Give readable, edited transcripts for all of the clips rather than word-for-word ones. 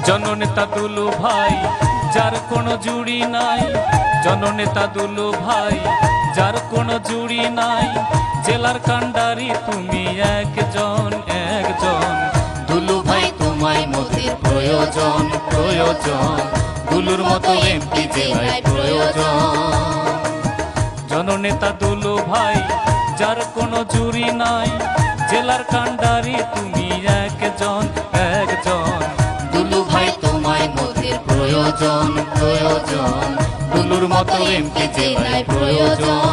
জননেতা দুলু ভাই যার কোনো জুড়ি নাই, জননেতা দুলু ভাই যার কোনো জুড়ি নাই, জেলার কান্ডারি তুমি একজন একজন। দুলু ভাই তোমায় মোদের প্রয়োজন প্রয়োজন, দুলুর মতো এমপি জেলায় প্রয়োজন। জননেতা দুলু ভাই যার কোনো জুড়ি নাই, জেলার কান্ডারি তুমি একজন একজন। দুলু ভাই তোমায় মোদের প্রয়োজন প্রয়োজন, দুলুর মতো এমপি জেলায় প্রয়োজন।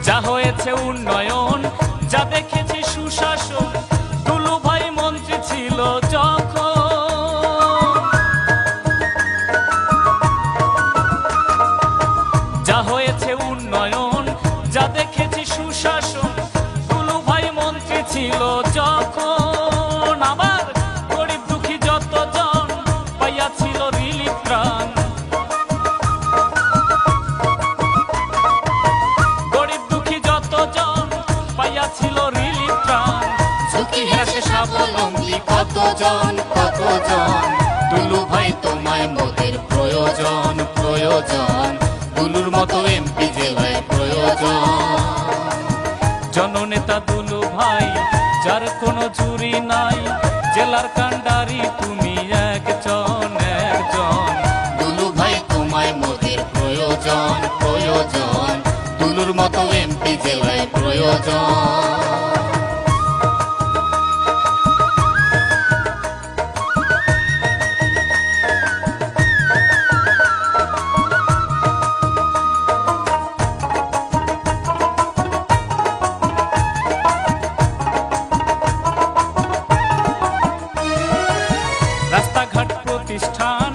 যা হয়েছে উন্নয়ন, যা দেখেছি সুশাসন, দুলু ভাই মন্ত্রী ছিল যখন। যা হয়েছে উন্নয়ন, যা দেখেছি সুশাসন, দুলু ভাই মন্ত্রী ছিল যখন। আবার গরিব দুঃখী যতজন পাইয়াছিল রিলিফ ত্রাণ, ছিল রিলিফ ত্রাণ। ঝুঁকি হ্রাসে স্বাবলম্বী কতজন কতজন, দুলু ভাই তোমায় মোদের প্রয়োজন প্রয়োজন, দুলুর মতো এমপি জেলায় প্রয়োজন। জননেতা দুলু ভাই যার কোনো জুড়ি নাই, জেলার কান্ডারি তুমি একজন একজন। দুলু ভাই তোমায় মোদের প্রয়োজন প্রয়োজন, দুলুর মতো এমপি জেলায় প্রয়োজন। রাস্তাঘাট প্রতিষ্ঠান,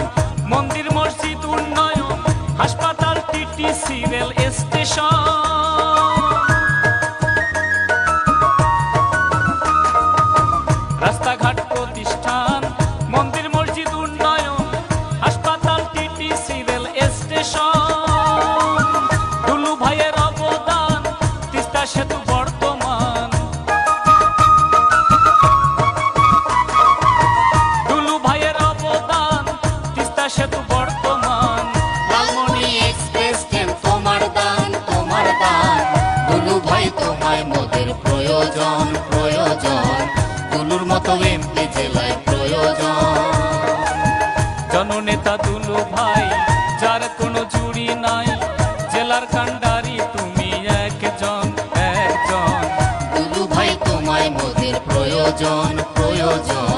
মন্দির মসজিদ উন্নয়ন, হাসপাতাল টিটিসি রেল স্টেশন। রাস্তাঘাট প্রতিষ্ঠান, মন্দির মসজিদ উন্নয়ন, হাসপাতাল টিটিসি রেল স্টেশন। দুলু ভাইয়ের অবদান, তিস্তা সেতু বর্তমান। দুলু ভাইয়ের অবদান, তিস্তা সেতু বর্তমান। লালমনি এক্সপ্রেস ট্রেন তোমার দান তোমার দান, দুলু ভাই তোমায় মোদের প্রয়োজন প্রয়োজন, দুলুর মতো এমপি জেলায় প্রয়োজন। জননেতা দুলু ভাই যার কোনো জুড়ি নাই, জেলার কান্ডারি তুমি একজন একজন। দুলু ভাই তোমায় মোদের প্রয়োজন প্রয়োজন,